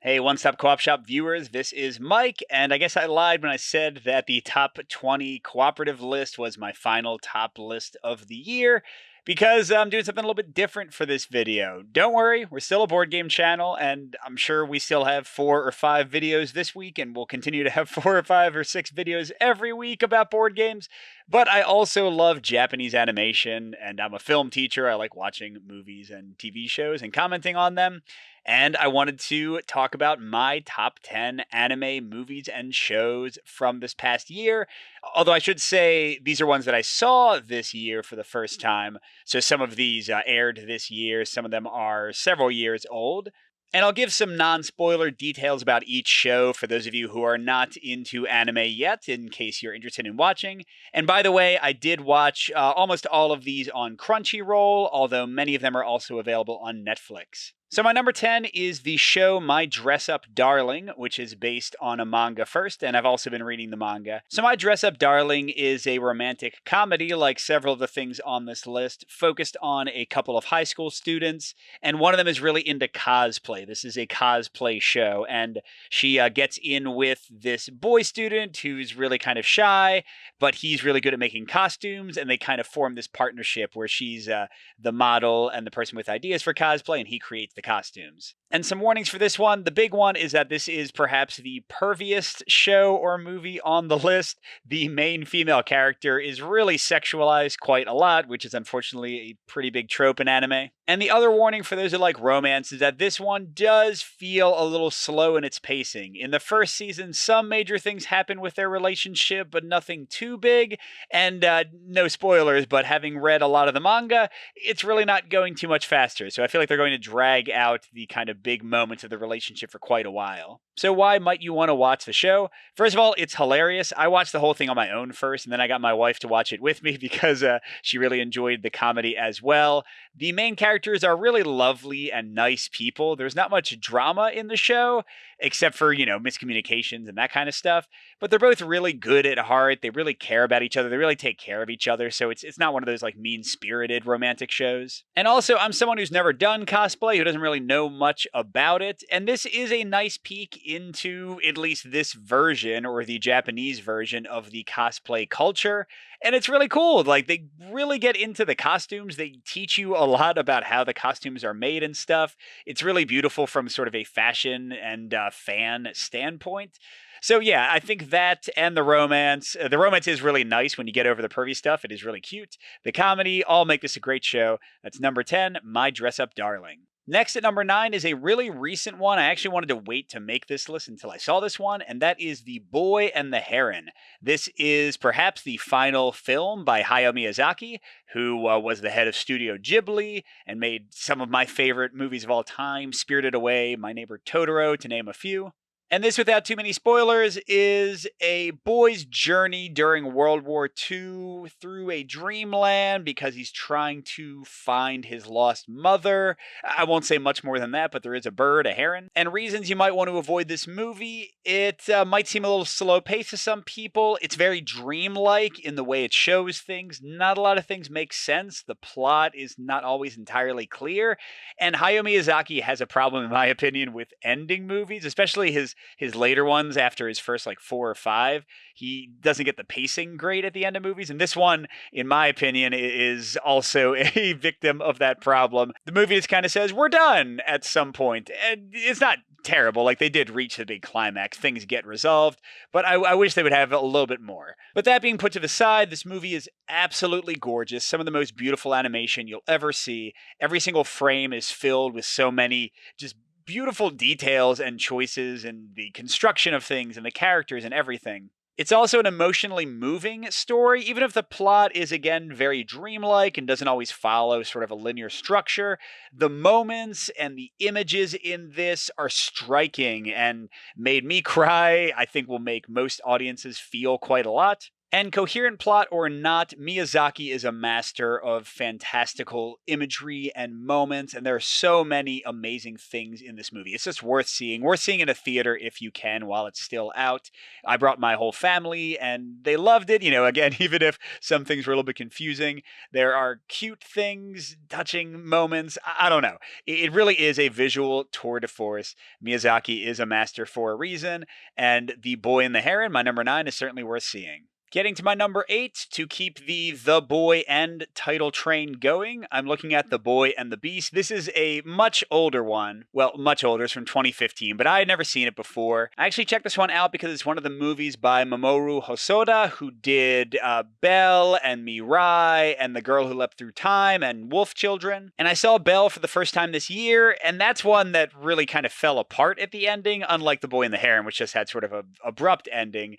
Hey, One Stop Co op Shop viewers, this is Mike, and I guess I lied when I said that the top 20 cooperative list was my final top list of the year because I'm doing something a little bit different for this video. Don't worry, we're still a board game channel, and I'm sure we still have 4 or 5 videos this week, and we'll continue to have 4 or 5 or 6 videos every week about board games. But I also love Japanese animation, and I'm a film teacher. I like watching movies and TV shows and commenting on them. And I wanted to talk about my top 10 anime movies and shows from this past year. Although I should say these are ones that I saw this year for the first time. So some of these aired this year, some of them are several years old. And I'll give some non spoiler details about each show for those of you who are not into anime yet, in case you're interested in watching. And by the way, I did watch almost all of these on Crunchyroll, although many of them are also available on Netflix. So, my number 10 is the show My Dress Up Darling, which is based on a manga first, and I've also been reading the manga. So, My Dress Up Darling is a romantic comedy, like several of the things on this list, focused on a couple of high school students, and one of them is really into cosplay. This is a cosplay show, and she gets in with this boy student who's really kind of shy, but he's really good at making costumes, and they kind of form this partnership where she's the model and the person with ideas for cosplay, and he creates the costumes. And some warnings for this one. The big one is that this is perhaps the perviest show or movie on the list. The main female character is really sexualized quite a lot, which is unfortunately a pretty big trope in anime. And the other warning for those who like romance is that this one does feel a little slow in its pacing. In the first season, some major things happen with their relationship, but nothing too big. And no spoilers, but having read a lot of the manga, it's really not going too much faster. So I feel like they're going to drag out the kind of big moments of the relationship for quite a while. So why might you want to watch the show? First of all, it's hilarious. I watched the whole thing on my own first, and then I got my wife to watch it with me because she really enjoyed the comedy as well. The main characters are really lovely and nice people. There's not much drama in the show, except for, miscommunications and that kind of stuff. But they're both really good at heart. They really care about each other. They really take care of each other. So it's not one of those like mean-spirited romantic shows. And also, I'm someone who's never done cosplay, who doesn't really know much about it. And this is a nice peek into at least this version or the Japanese version of the cosplay culture. And it's really cool. Like, they really get into the costumes. They teach you a lot about how the costumes are made and stuff. It's really beautiful from sort of a fashion and fan standpoint. So yeah, I think that and the romance is really nice when you get over the pervy stuff. It is really cute. The comedy all make this a great show. That's number 10, My Dress Up Darling. Next at number 9 is a really recent one. I actually wanted to wait to make this list until I saw this one, and that is The Boy and the Heron. This is perhaps the final film by Hayao Miyazaki, who was the head of Studio Ghibli and made some of my favorite movies of all time, Spirited Away, My Neighbor Totoro, to name a few. And this, without too many spoilers, is a boy's journey during World War II through a dreamland because he's trying to find his lost mother. I won't say much more than that, but there is a bird, a heron. And reasons you might want to avoid this movie: it might seem a little slow paced to some people. It's very dreamlike in the way it shows things. Not a lot of things make sense. The plot is not always entirely clear. And Hayao Miyazaki has a problem, in my opinion, with ending movies, especially his later ones after his first like 4 or 5. He doesn't get the pacing great at the end of movies, and this one, in my opinion, is also a victim of that problem. The movie just kind of says we're done at some point, and it's not terrible. Like, they did reach the big climax, things get resolved, but I wish they would have a little bit more. But that being put to the side, this movie is absolutely gorgeous. Some of the most beautiful animation you'll ever see. Every single frame is filled with so many just beautiful details and choices and the construction of things and the characters and everything. It's also an emotionally moving story, even if the plot is, again, very dreamlike and doesn't always follow sort of a linear structure. The moments and the images in this are striking and made me cry. I think will make most audiences feel quite a lot. And coherent plot or not, Miyazaki is a master of fantastical imagery and moments, and there are so many amazing things in this movie. It's just worth seeing. Worth seeing in a theater if you can while it's still out. I brought my whole family and they loved it. Again, even if some things were a little bit confusing, there are cute things, touching moments. I don't know. It really is a visual tour de force. Miyazaki is a master for a reason, and The Boy and the Heron, my number 9, is certainly worth seeing. Getting to my number 8, to keep the Boy and title train going, I'm looking at The Boy and the Beast. This is a much older one. Well, much older. It's from 2015, but I had never seen it before. I actually checked this one out because it's one of the movies by Mamoru Hosoda, who did Belle and Mirai and The Girl Who Leapt Through Time and Wolf Children. And I saw Belle for the first time this year, and that's one that really kind of fell apart at the ending, unlike The Boy and the Heron, which just had sort of an abrupt ending.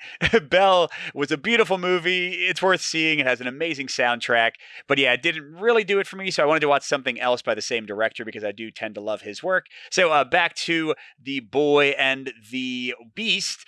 Belle was a beautiful movie. It's worth seeing. It has an amazing soundtrack. But yeah, it didn't really do it for me, so I wanted to watch something else by the same director because I do tend to love his work. So back to The Boy and the Beast.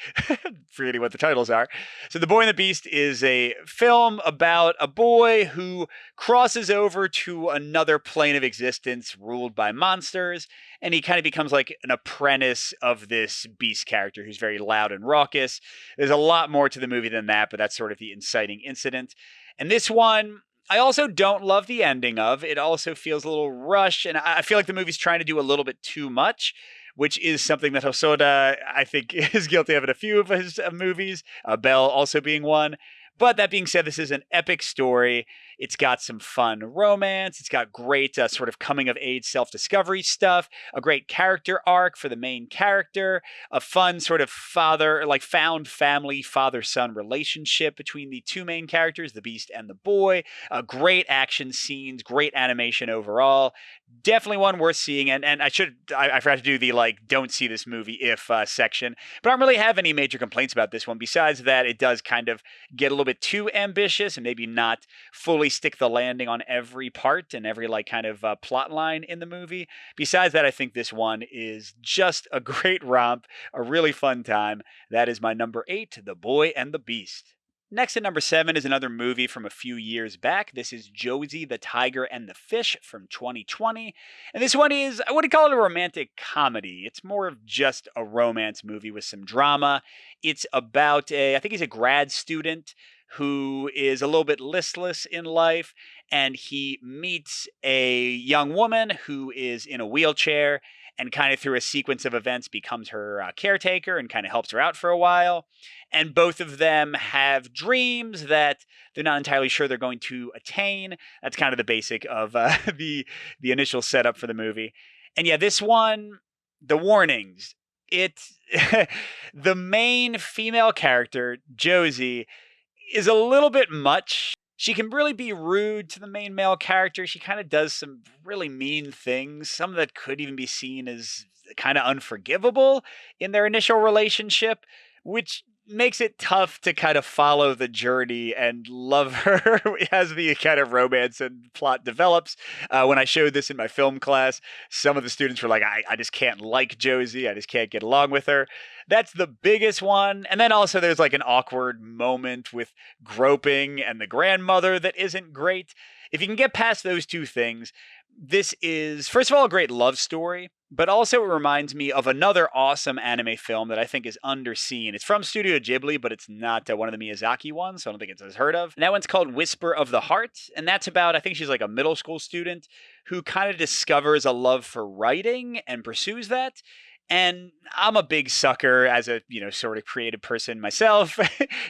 Forgetting what the titles are. So The Boy and the Beast is a film about a boy who crosses over to another plane of existence ruled by monsters, and he kind of becomes like an apprentice of this beast character who's very loud and raucous. There's a lot more to the movie than that, but that's sort of the inciting incident. And this one, I also don't love the ending of. It also feels a little rushed, and I feel like the movie's trying to do a little bit too much, which is something that Hosoda, I think, is guilty of in a few of his movies, Belle also being one. But that being said, this is an epic story. It's got some fun romance. It's got great sort of coming of age self discovery stuff, a great character arc for the main character, a fun sort of found family father son relationship between the two main characters, the Beast and the Boy, great action scenes, great animation overall. Definitely one worth seeing. And I forgot to do the don't see this movie if section, but I don't really have any major complaints about this one. Besides that, it does kind of get a little bit too ambitious and maybe not fully stick the landing on every part and every kind of plot line in the movie. Besides that, I think this one is just a great romp, a really fun time. That is my number 8, The Boy and the Beast. Next at number 7 is another movie from a few years back. This is Josie the Tiger and the Fish from 2020. And this one is, I wouldn't call it a romantic comedy. It's more of just a romance movie with some drama. It's about I think he's a grad student who is a little bit listless in life, and he meets a young woman who is in a wheelchair and kind of through a sequence of events becomes her caretaker and kind of helps her out for a while. And both of them have dreams that they're not entirely sure they're going to attain. That's kind of the basic of the initial setup for the movie. And yeah, this one, the warnings. It's the main female character, Josie, is a little bit much. She can really be rude to the main male character. She kind of does some really mean things, some that could even be seen as kind of unforgivable in their initial relationship, which makes it tough to kind of follow the journey and love her as the kind of romance and plot develops. When I showed this in my film class, some of the students were like, I just can't like Josie. I just can't get along with her. That's the biggest one. And then also there's an awkward moment with groping and the grandmother that isn't great. If you can get past those two things, this is, first of all, a great love story, but also it reminds me of another awesome anime film that I think is underseen. It's from Studio Ghibli, but it's not one of the Miyazaki ones, so I don't think it's as heard of. And that one's called Whisper of the Heart, and that's about, I think she's a middle school student who kind of discovers a love for writing and pursues that. And I'm a big sucker as a, sort of creative person myself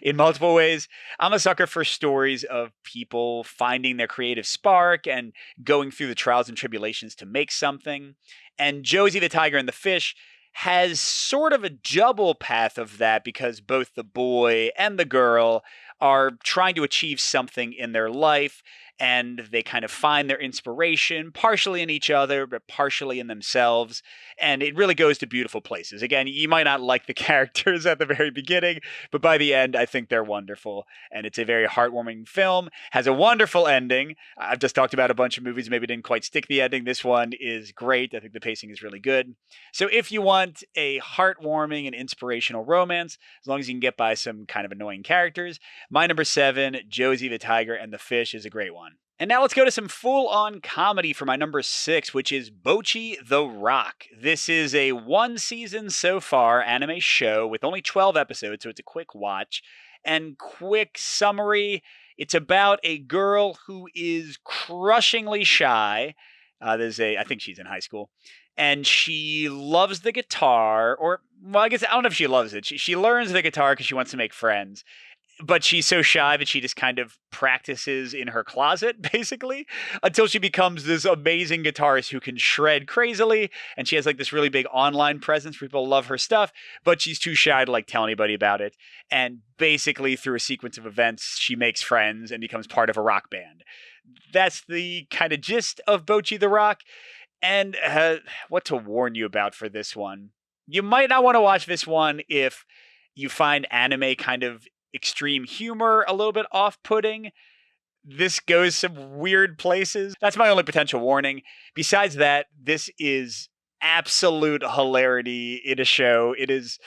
in multiple ways. I'm a sucker for stories of people finding their creative spark and going through the trials and tribulations to make something. And Josie the Tiger and the Fish has sort of a double path of that because both the boy and the girl are trying to achieve something in their life. and they kind of find their inspiration partially in each other, but partially in themselves. And it really goes to beautiful places. Again, you might not like the characters at the very beginning, but by the end, I think they're wonderful. And it's a very heartwarming film, has a wonderful ending. I've just talked about a bunch of movies, maybe didn't quite stick the ending. This one is great. I think the pacing is really good. So if you want a heartwarming and inspirational romance, as long as you can get by some kind of annoying characters, my number 7, Josie the Tiger and the Fish, is a great one. And now let's go to some full-on comedy for my number 6, which is Bocchi the Rock. This is a one-season so far anime show with only 12 episodes, so it's a quick watch. And quick summary, it's about a girl who is crushingly shy. I think she's in high school. And she loves the guitar, or, well, I guess, I don't know if she loves it. She learns the guitar because she wants to make friends. But she's so shy that she just kind of practices in her closet, basically, until she becomes this amazing guitarist who can shred crazily. And she has like this really big online presence. People love her stuff, but she's too shy to like tell anybody about it. And basically, through a sequence of events, she makes friends and becomes part of a rock band. That's the kind of gist of Bocchi the Rock. And what to warn you about for this one. You might not want to watch this one if you find anime kind of extreme humor a little bit off-putting. This goes some weird places. That's my only potential warning. Besides that, this is absolute hilarity in a show. It is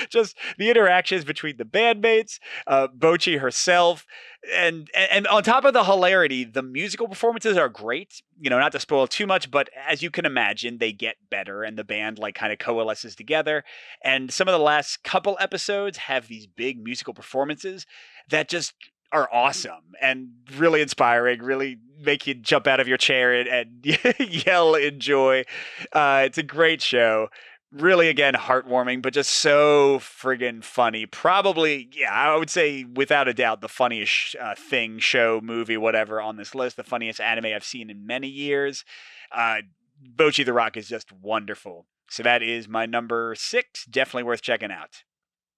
just the interactions between the bandmates, Bocchi herself, and on top of the hilarity, the musical performances are great. Not to spoil too much, but as you can imagine, they get better, and the band like kind of coalesces together. And some of the last couple episodes have these big musical performances that just are awesome and really inspiring, really make you jump out of your chair and yell in joy. It's a great show. Really, again, heartwarming, but just so friggin' funny. Probably, yeah, I would say without a doubt the funniest thing, show, movie, whatever on this list. The funniest anime I've seen in many years. Bocchi the Rock is just wonderful. So that is my number 6. Definitely worth checking out.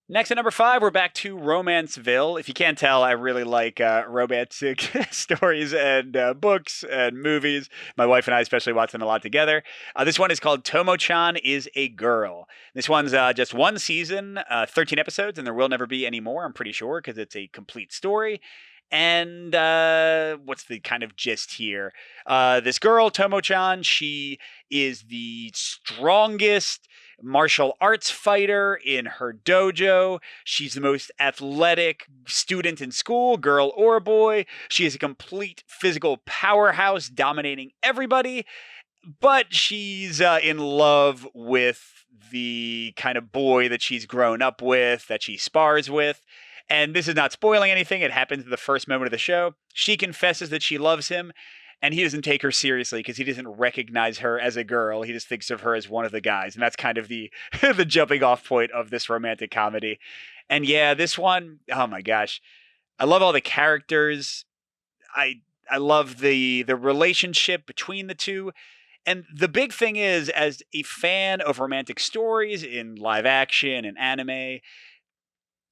Next at number 5, we're back to Romanceville. If you can't tell, I really like romantic stories and books and movies. My wife and I especially watch them a lot together. This one is called Tomo-chan is a Girl. This one's just one season, 13 episodes, and there will never be any more, I'm pretty sure, because it's a complete story. And what's the kind of gist here? This girl, Tomo-chan, she is the strongest martial arts fighter in her dojo. She's the most athletic student in school, girl or boy. She is a complete physical powerhouse, dominating everybody. But she's in love with the kind of boy that she's grown up with, that she spars with. And this is not spoiling anything. It happens in the first moment of the show. She confesses that she loves him, and he doesn't take her seriously because he doesn't recognize her as a girl. He just thinks of her as one of the guys. And that's kind of the the jumping off point of this romantic comedy. And yeah, this one, oh my gosh. I love all the characters. I love the relationship between the two. And the big thing is, as a fan of romantic stories in live action and anime,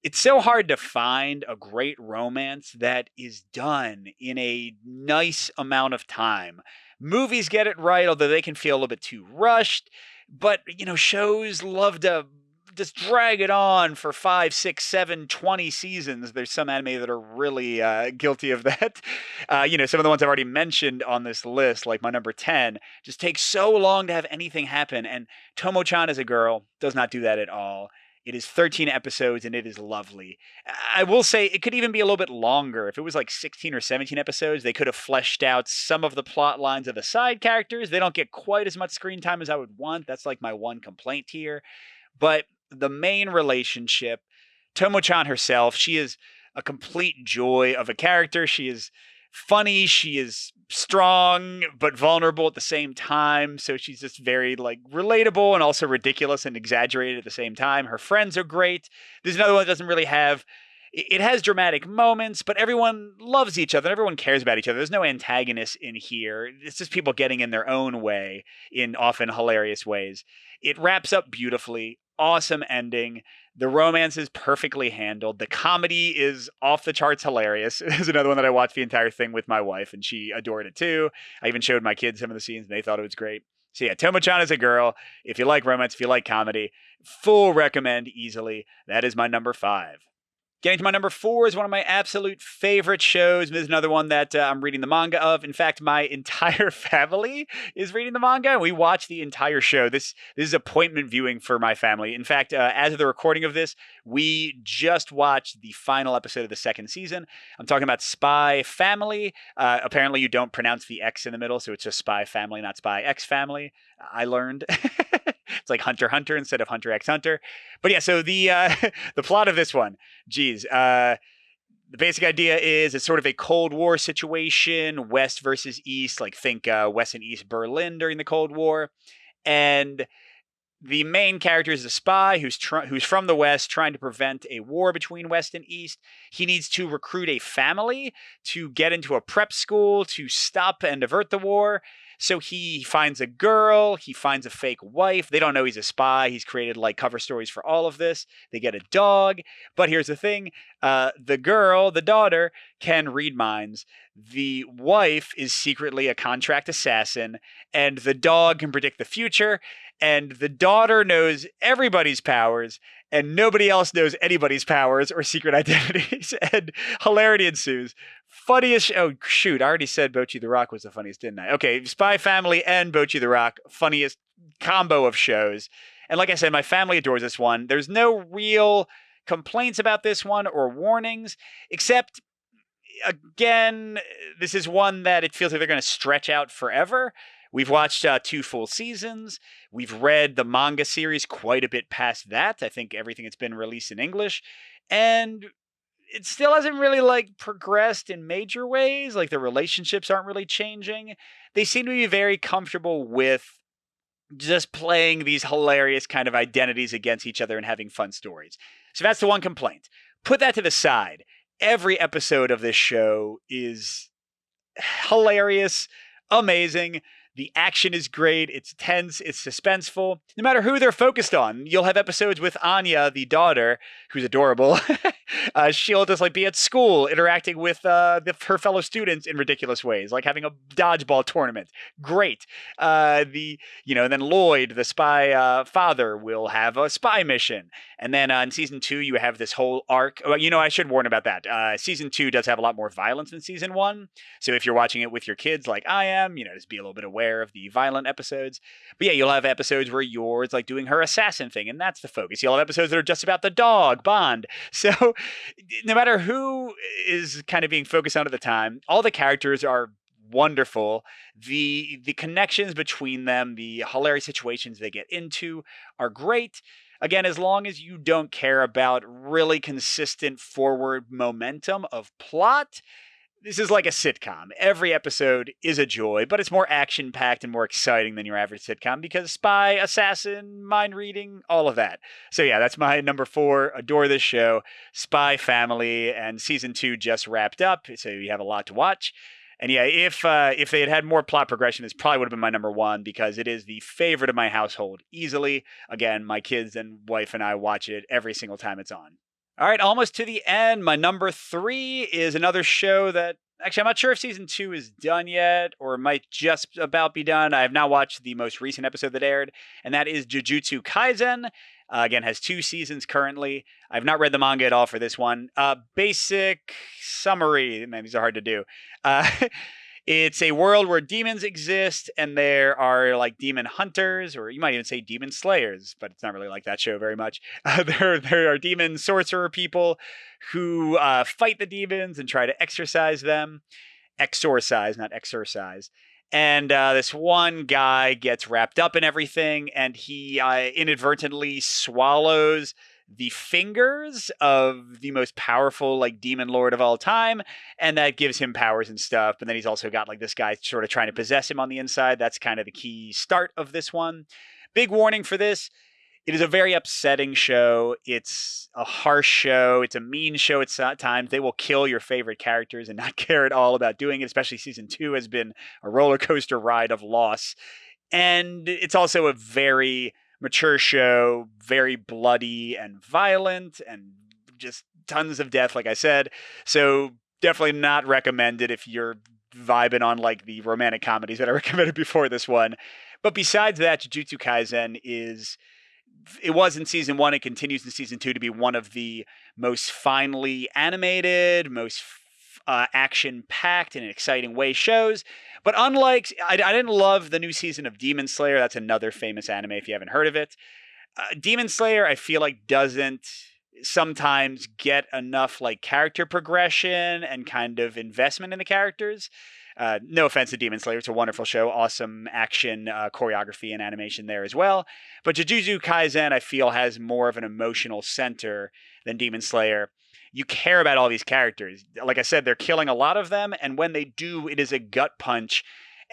it's so hard to find a great romance that is done in a nice amount of time. Movies get it right, although they can feel a little bit too rushed. But, shows love to just drag it on for 5, 6, 7, 20 seasons. There's some anime that are really guilty of that. Some of the ones I've already mentioned on this list, like my number 10, just takes so long to have anything happen. And Tomo-chan as a Girl does not do that at all. It is 13 episodes, and it is lovely. I will say it could even be a little bit longer. If it was like 16 or 17 episodes, they could have fleshed out some of the plot lines of the side characters. They don't get quite as much screen time as I would want. That's like my one complaint here. But the main relationship, Tomo-chan herself, she is a complete joy of a character. She is funny, she is strong but vulnerable at the same time, so she's just very relatable and also ridiculous and exaggerated at the same time. Her friends are great. There's another one that doesn't really have it has dramatic moments, but everyone loves each other. Everyone cares about each other. There's no antagonists in here. It's just people getting in their own way in often hilarious ways. It wraps up beautifully. Awesome ending. The romance is perfectly handled. The comedy is off the charts hilarious. There's another one that I watched the entire thing with my wife, and she adored it too. I even showed my kids some of the scenes, and they thought it was great. So yeah, Tomo-chan is a girl. If you like romance, if you like comedy, full recommend easily. That is my number 5. Getting to my number 4 is one of my absolute favorite shows. This is another one that I'm reading the manga of. In fact, my entire family is reading the manga. We watch the entire show. This is appointment viewing for my family. In fact, as of the recording of this, we just watched the final episode of the 2nd season. I'm talking about Spy Family. Apparently, you don't pronounce the X in the middle, so it's just Spy Family, not Spy X Family. I learned. It's like Hunter x Hunter instead of Hunter x Hunter. But yeah, so the the plot of this one, geez, the basic idea is it's sort of a Cold War situation, West versus East, like think West and East Berlin during the Cold War. And the main character is a spy who's from the West trying to prevent a war between West and East. He needs to recruit a family to get into a prep school to stop and avert the war. So he finds a girl, he finds a fake wife. They don't know he's a spy. He's created like cover stories for all of this. They get a dog. But here's the thing. The girl, the daughter, can read minds. The wife is secretly a contract assassin. And the dog can predict the future. And the daughter knows everybody's powers. And nobody else knows anybody's powers or secret identities. And hilarity ensues. Funniest. Oh, shoot. I already said Bocchi the Rock was the funniest, didn't I? Okay. Spy Family and Bocchi the Rock. Funniest combo of shows. And like I said, my family adores this one. There's no real complaints about this one or warnings, except, again, this is one that it feels like they're going to stretch out forever. We've watched 2 full seasons. We've read the manga series quite a bit past that. I think everything that's been released in English. And it still hasn't really like progressed in major ways. Like the relationships aren't really changing. They seem to be very comfortable with just playing these hilarious kind of identities against each other and having fun stories. So that's the one complaint. Put that to the side. Every episode of this show is hilarious, amazing. The action is great. It's tense. It's suspenseful. No matter who they're focused on, you'll have episodes with Anya, the daughter, who's adorable. She'll just like be at school interacting with her fellow students in ridiculous ways, like having a dodgeball tournament. Great. And then Lloyd, the spy father, will have a spy mission. And then in season 2, you have this whole arc. Well, I should warn about that. Season 2 does have a lot more violence than season 1. So if you're watching it with your kids, like I am, just be a little bit aware of the violent episodes. But yeah, you'll have episodes where yours like doing her assassin thing, and that's the focus. You'll have episodes that are just about the dog, Bond. So no matter who is kind of being focused on at the time, all the characters are wonderful. The connections between them, the hilarious situations they get into are great. Again, as long as you don't care about really consistent forward momentum of plot, this is like a sitcom. Every episode is a joy, but it's more action-packed and more exciting than your average sitcom because spy, assassin, mind reading, all of that. So yeah, that's my number 4. Adore this show. Spy Family, and season 2 just wrapped up, so you have a lot to watch. And yeah, if they had had more plot progression, this probably would have been my number 1 because it is the favorite of my household easily. Again, my kids and wife and I watch it every single time it's on. All right, almost to the end. My number 3 is another show that, actually, I'm not sure if season 2 is done yet or might just about be done. I have now watched the most recent episode that aired, and that is Jujutsu Kaisen. Again, has 2 seasons currently. I've not read the manga at all for this one. Basic summary. Man, these are hard to do. It's a world where demons exist, and there are like demon hunters, or you might even say demon slayers, but it's not really like that show very much. There are demon sorcerer people who fight the demons and try to exorcise them. Exorcise, not exercise. And this one guy gets wrapped up in everything, and he inadvertently swallows the fingers of the most powerful like demon lord of all time, and that gives him powers and stuff. But then he's also got like this guy sort of trying to possess him on the inside. That's kind of the key start of this one. Big warning for this. It is a very upsetting show. It's a harsh show. It's a mean show at times. They will kill your favorite characters and not care at all about doing it, especially season 2 has been a roller coaster ride of loss. And it's also a very mature show, very bloody and violent and just tons of death, like I said. So definitely not recommended if you're vibing on like the romantic comedies that I recommended before this one. But besides that, Jujutsu Kaisen it was in season 1, it continues in season 2 to be one of the most finely animated, most action packed in an exciting way shows. But unlike, I didn't love the new season of Demon Slayer. That's another famous anime if you haven't heard of it. Demon Slayer, I feel like, doesn't sometimes get enough like character progression and kind of investment in the characters. No offense to Demon Slayer, it's a wonderful show, awesome action, choreography, and animation there as well. But Jujutsu Kaisen, I feel, has more of an emotional center than Demon Slayer. You care about all these characters. Like I said, they're killing a lot of them, and when they do, it is a gut punch.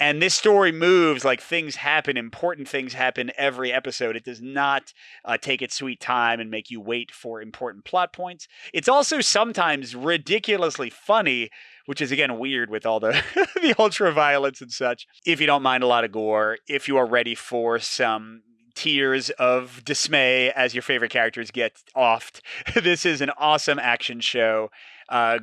And this story moves, like things happen, important things happen every episode. It does not take its sweet time and make you wait for important plot points. It's also sometimes ridiculously funny, which is again weird with all the the ultra violence and such. If you don't mind a lot of gore, if you are ready for some tears of dismay as your favorite characters get offed, this is an awesome action show.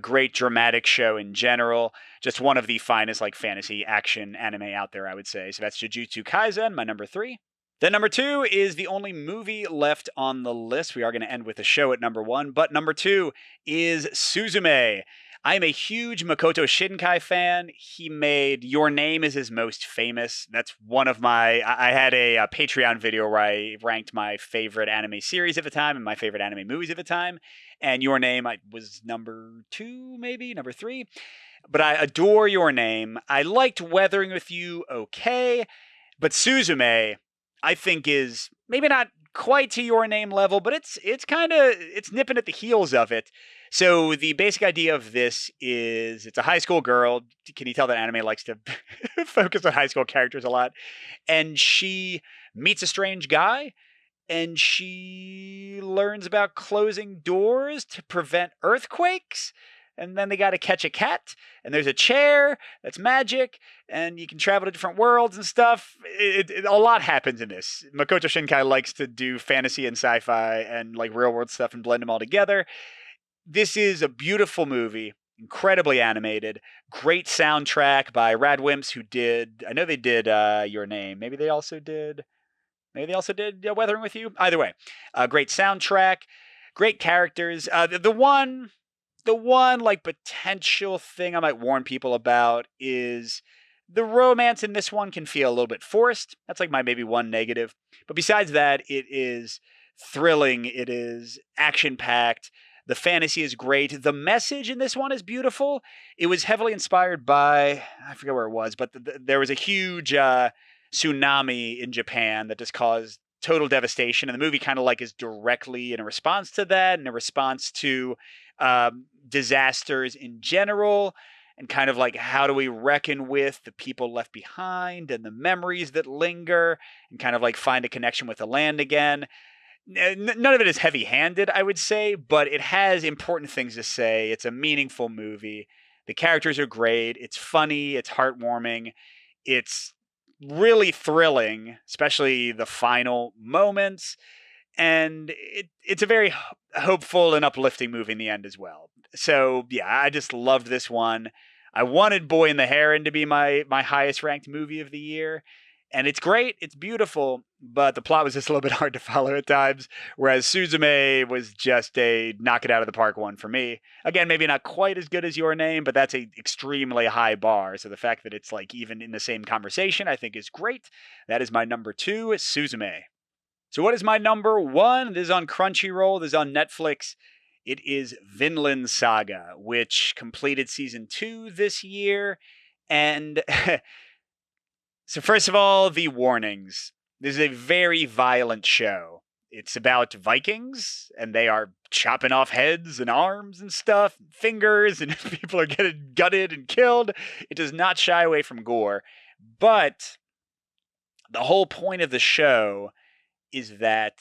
Great dramatic show in general. Just one of the finest like fantasy action anime out there, I would say. So that's Jujutsu Kaisen, my number 3. Then number 2 is the only movie left on the list. We are going to end with a show at number 1, but number 2 is Suzume. I am a huge Makoto Shinkai fan. He made Your Name is his most famous. That's one of my... I had a Patreon video where I ranked my favorite anime series at the time and my favorite anime movies at the time. And Your Name was number 2, maybe? Number 3? But I adore Your Name. I liked Weathering with You okay. But Suzume, I think, is maybe not quite to Your Name level, but it's nipping at the heels of it. So the basic idea of this is it's a high school girl. Can you tell that anime likes to focus on high school characters a lot? And she meets a strange guy and she learns about closing doors to prevent earthquakes. And then they got to catch a cat, and there's a chair that's magic, and you can travel to different worlds and stuff. A lot happens in this. Makoto Shinkai likes to do fantasy and sci-fi and like real world stuff and blend them all together. This is a beautiful movie, incredibly animated, great soundtrack by Radwimps, who did, I know they did Your Name. Maybe they also did Weathering with You. Either way, great soundtrack, great characters. The one like potential thing I might warn people about is the romance in this one can feel a little bit forced. That's like my maybe one negative. But besides that, it is thrilling. It is action-packed. The fantasy is great. The message in this one is beautiful. It was heavily inspired by, I forget where it was, but there was a huge tsunami in Japan that just caused total devastation. And the movie kind of like is directly in a response to that and a response to disasters in general, and kind of like how do we reckon with the people left behind and the memories that linger and kind of like find a connection with the land again. None of it is heavy-handed, I would say, but it has important things to say. It's a meaningful movie. The characters are great. It's funny. It's heartwarming. It's really thrilling, especially the final moments. And it's a very hopeful and uplifting movie in the end as well. So, yeah, I just loved this one. I wanted Boy and the Heron to be my highest ranked movie of the year. And it's great, it's beautiful, but the plot was just a little bit hard to follow at times, whereas Suzume was just a knock it out of the park one for me. Again, maybe not quite as good as Your Name, but that's an extremely high bar, so the fact that it's like even in the same conversation I think is great. That is my number 2, Suzume. So what is my number 1? This is on Crunchyroll, this is on Netflix. It is Vinland Saga, which completed season 2 this year, and... So first of all, the warnings. This is a very violent show. It's about Vikings, and they are chopping off heads and arms and stuff, and fingers, and people are getting gutted and killed. It does not shy away from gore. But the whole point of the show is that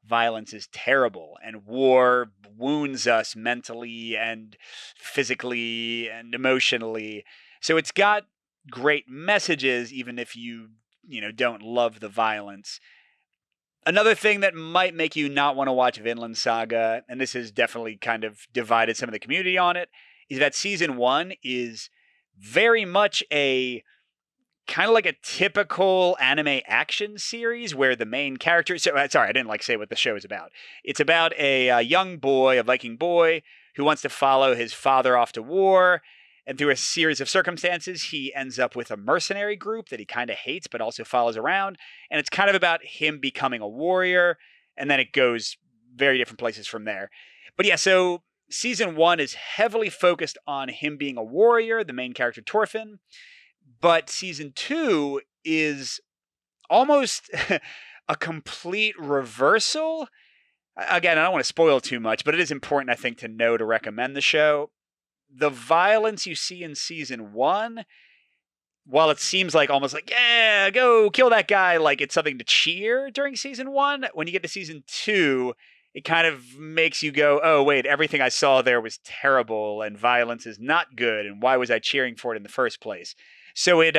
violence is terrible and war wounds us mentally and physically and emotionally. So it's got great messages, even if you don't love the violence. Another thing that might make you not want to watch Vinland Saga, and this has definitely kind of divided some of the community on it, is that season one is very much a kind of like a typical anime action series where the main character. So, sorry, I didn't like say what the show is about. It's about a young boy, a Viking boy, who wants to follow his father off to war. And through a series of circumstances, he ends up with a mercenary group that he kind of hates, but also follows around. And it's kind of about him becoming a warrior. And then it goes very different places from there. But yeah, so season one is heavily focused on him being a warrior, the main character, Thorfinn. But season two is almost a complete reversal. Again, I don't want to spoil too much, but it is important, I think, to know to recommend the show. The violence you see in season one, while it seems like almost like, yeah, go kill that guy, like it's something to cheer during season one, when you get to season two, it kind of makes you go, oh, wait, everything I saw there was terrible and violence is not good. And why was I cheering for it in the first place? So it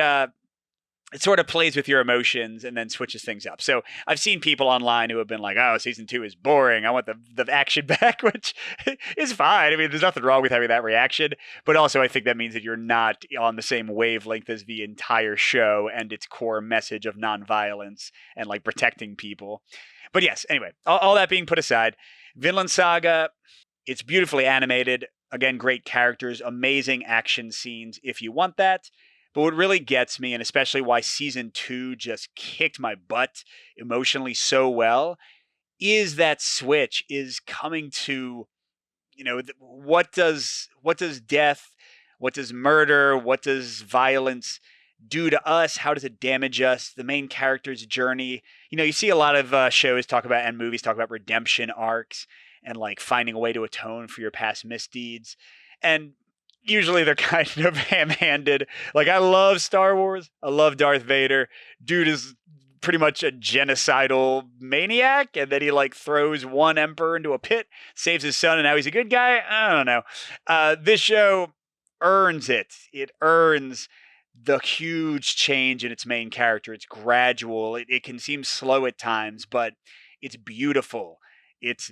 sort of plays with your emotions and then switches things up. So I've seen people online who have been like, oh, season two is boring. I want the action back, which is fine. I mean, there's nothing wrong with having that reaction. But also, I think that means that you're not on the same wavelength as the entire show and its core message of nonviolence and like protecting people. But yes, anyway, all that being put aside, Vinland Saga, it's beautifully animated. Again, great characters, amazing action scenes if you want that. But what really gets me, and especially why season two just kicked my butt emotionally so well, is that Switch is coming to, what does death, what does murder, what does violence do to us? How does it damage us? The main character's journey. You see a lot of shows talk about and movies talk about redemption arcs and like finding a way to atone for your past misdeeds. And usually they're kind of ham-handed. Like, I love Star Wars. I love Darth Vader. Dude is pretty much a genocidal maniac, and then he like throws one emperor into a pit, saves his son, and now he's a good guy. I don't know. This show earns it. It earns the huge change in its main character. It's gradual. It can seem slow at times, but it's beautiful. It's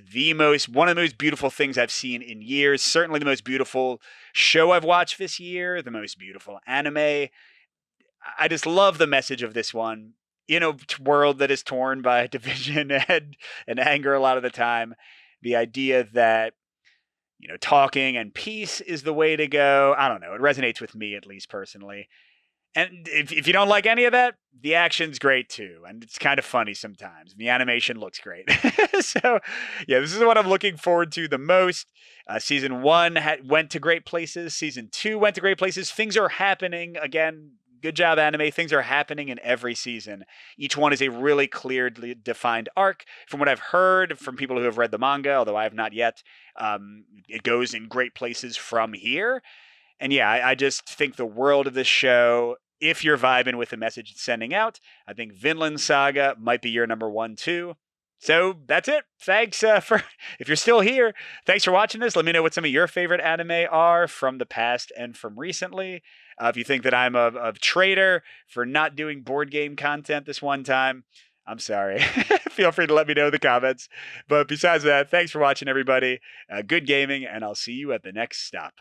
one of the most beautiful things I've seen in years. Certainly the most beautiful show I've watched this year. The most beautiful anime. I just love the message of this one. In a world that is torn by division and anger a lot of the time, the idea that talking and peace is the way to go. I don't know. It resonates with me, at least personally. And if you don't like any of that, the action's great too. And it's kind of funny sometimes. The animation looks great. So, yeah, this is what I'm looking forward to the most. Season one went to great places. Season two went to great places. Things are happening. Again, good job, anime. Things are happening in every season. Each one is a really clearly defined arc. From what I've heard from people who have read the manga, although I have not yet, it goes in great places from here. And yeah, I just think the world of this show, if you're vibing with the message it's sending out, I think Vinland Saga might be your number one too. So that's it. Thanks if you're still here, thanks for watching this. Let me know what some of your favorite anime are from the past and from recently. If you think that I'm a traitor for not doing board game content this one time, I'm sorry. Feel free to let me know in the comments. But besides that, thanks for watching, everybody. Good gaming, and I'll see you at the next stop.